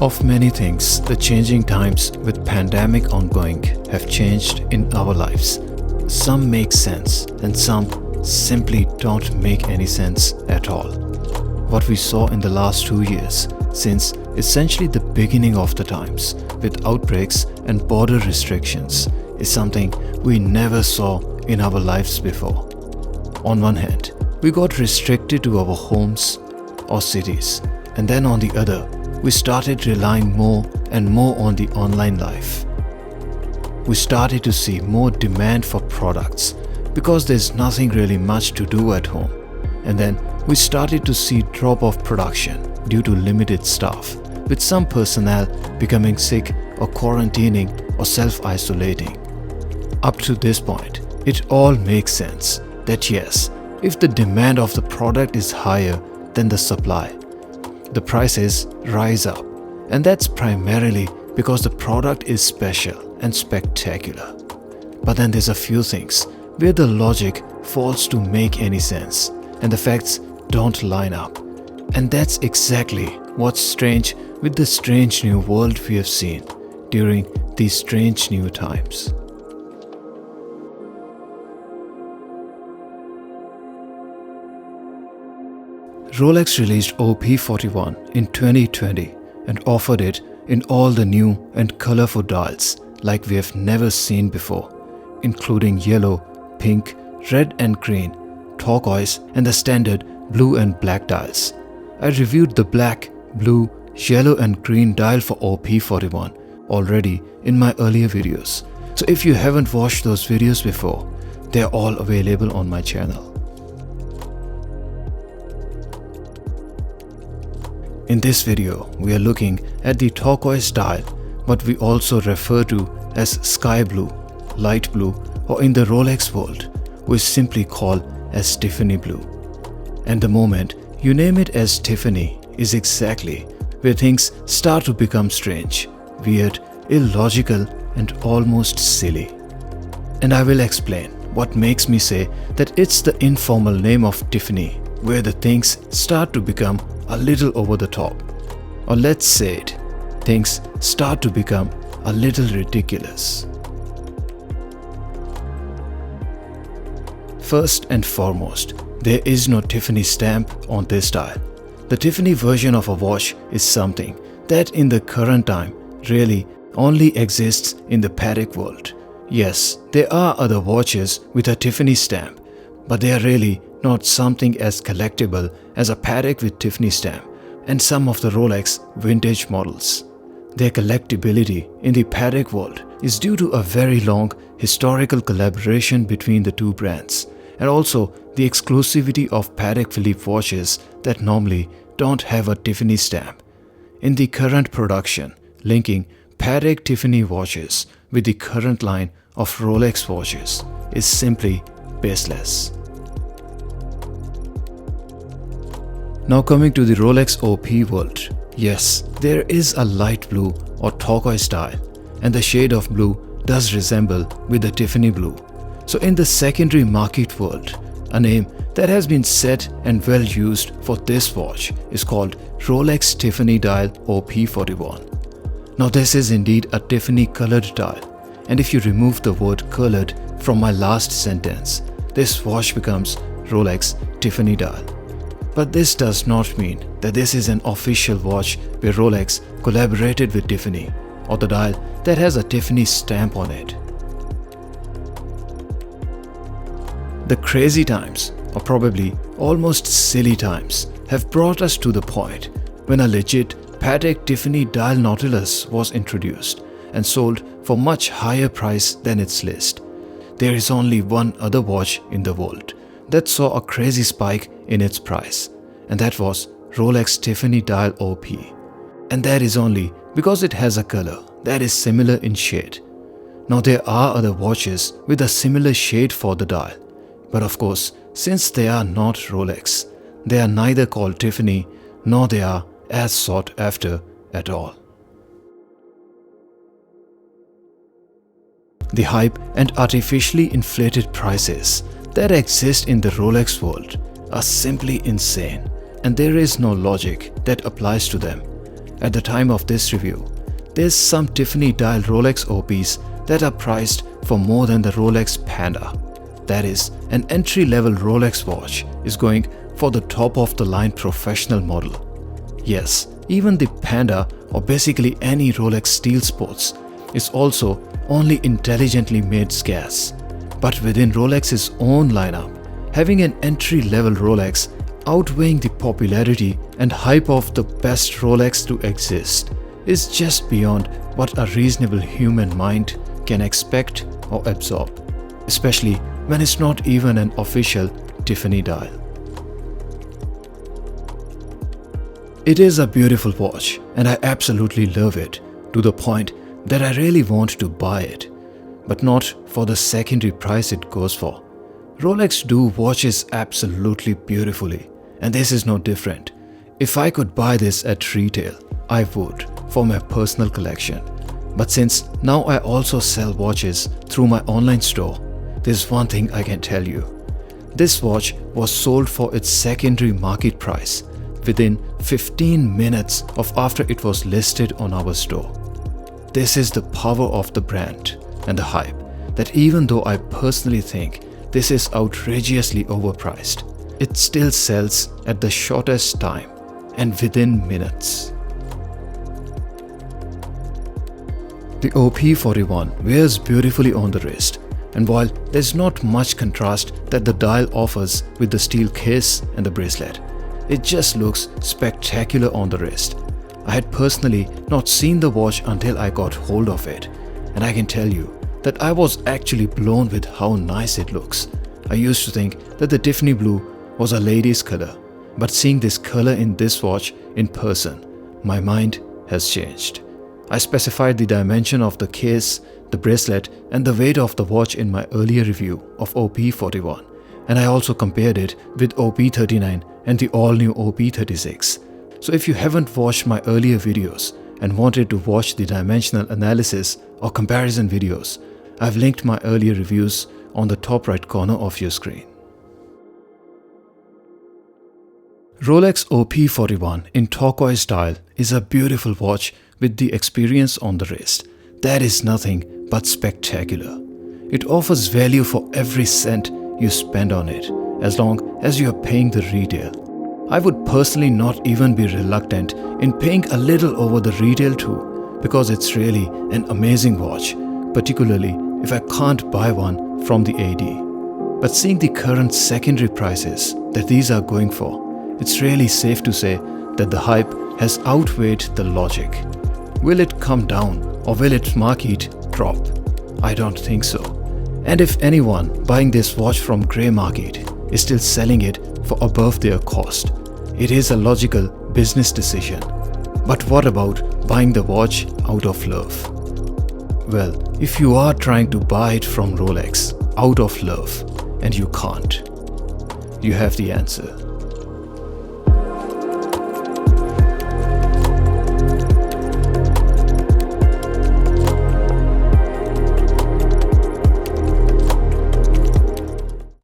Of many things, the changing times with pandemic ongoing have changed in our lives. Some make sense and some simply don't make any sense at all. What we saw in the last 2 years, since essentially the beginning of the times with outbreaks and border restrictions, is something we never saw in our lives before. On one hand, we got restricted to our homes or cities, and then on the other, we started relying more and more on the online life. We started to see more demand for products because there's nothing really much to do at home. And then we started to see drop of production due to limited staff, with some personnel becoming sick or quarantining or self-isolating. Up to this point, it all makes sense that yes, if the demand of the product is higher than the supply, the prices rise up, and that's primarily because the product is special and spectacular. But then there's a few things where the logic fails to make any sense and the facts don't line up. And that's exactly what's strange with the strange new world we have seen during these strange new times. Rolex released OP41 in 2020 and offered it in all the new and colorful dials like we have never seen before, including yellow, pink, red and green, turquoise and the standard blue and black dials. I reviewed the black, blue, yellow and green dial for OP41 already in my earlier videos. So if you haven't watched those videos before, they're all available on my channel. In this video, we are looking at the turquoise dial, what we also refer to as sky blue, light blue, or in the Rolex world, we simply call as Tiffany blue. And the moment you name it as Tiffany is exactly where things start to become strange, weird, illogical, and almost silly. And I will explain what makes me say that it's the informal name of Tiffany where the things start to become a little over the top. Or let's say it, things start to become a little ridiculous. First and foremost, there is no Tiffany stamp on this dial. The Tiffany version of a watch is something that in the current time really only exists in the Patek world. Yes, there are other watches with a Tiffany stamp, but they are really not something as collectible as a Patek with Tiffany stamp and some of the Rolex vintage models. Their collectibility in the Patek world is due to a very long historical collaboration between the two brands, and also the exclusivity of Patek Philippe watches that normally don't have a Tiffany stamp. In the current production, linking Patek Tiffany watches with the current line of Rolex watches is simply baseless. Now coming to the Rolex OP world, yes, there is a light blue or turquoise dial, and the shade of blue does resemble with the Tiffany blue. So in the secondary market world, a name that has been set and well used for this watch is called Rolex Tiffany dial OP41. Now this is indeed a Tiffany colored dial, and if you remove the word colored from my last sentence, this watch becomes Rolex Tiffany dial. But this does not mean that this is an official watch where Rolex collaborated with Tiffany, or the dial that has a Tiffany stamp on it. The crazy times, or probably almost silly times, have brought us to the point when a legit Patek Tiffany dial Nautilus was introduced and sold for much higher price than its list. There is only one other watch in the world that saw a crazy spike in its price, and that was Rolex Tiffany dial OP. And that is only because it has a color that is similar in shade. Now there are other watches with a similar shade for the dial, but of course, since they are not Rolex, they are neither called Tiffany nor they are as sought after at all. The hype and artificially inflated prices that exist in the Rolex world are simply insane, and there is no logic that applies to them. at the time of this review, there's some Tiffany dial Rolex OPs that are priced for more than the Rolex Panda. That is, an entry-level Rolex watch is going for the top-of-the-line professional model. Yes, even the Panda, or basically any Rolex Steel Sports, is also only intelligently made scarce. But within Rolex's own lineup, having an entry-level Rolex outweighing the popularity and hype of the best Rolex to exist is just beyond what a reasonable human mind can expect or absorb, especially when it's not even an official Tiffany dial. It is a beautiful watch and I absolutely love it, to the point that I really want to buy it, but not for the secondary price it goes for. Rolex do watches absolutely beautifully, and this is no different. If I could buy this at retail, I would, for my personal collection. But since now I also sell watches through my online store, there's one thing I can tell you. This watch was sold for its secondary market price within 15 minutes of after it was listed on our store. This is the power of the brand and the hype, that even though I personally think this is outrageously overpriced, it still sells at the shortest time and within minutes. The OP41 wears beautifully on the wrist, and while there's not much contrast that the dial offers with the steel case and the bracelet, it just looks spectacular on the wrist. I had personally not seen the watch until I got hold of it, and I can tell you that I was actually blown with how nice it looks. I used to think that the Tiffany blue was a lady's color, but seeing this color in this watch in person, my mind has changed. I specified the dimension of the case, the bracelet, and the weight of the watch in my earlier review of OP41, and I also compared it with OP39 and the all-new OP36. So if you haven't watched my earlier videos and wanted to watch the dimensional analysis or comparison videos, I've linked my earlier reviews on the top right corner of your screen. Rolex OP41 in turquoise dial is a beautiful watch with the experience on the wrist. That is nothing but spectacular. It offers value for every cent you spend on it, as long as you are paying the retail. I would personally not even be reluctant in paying a little over the retail too, because it's really an amazing watch, particularly if I can't buy one from the AD. But seeing the current secondary prices that these are going for, it's really safe to say that the hype has outweighed the logic. Will it come down or will its market drop? I don't think so. And if anyone buying this watch from grey market is still selling it for above their cost, it is a logical business decision. But what about buying the watch out of love? Well, if you are trying to buy it from Rolex out of love and you can't, you have the answer.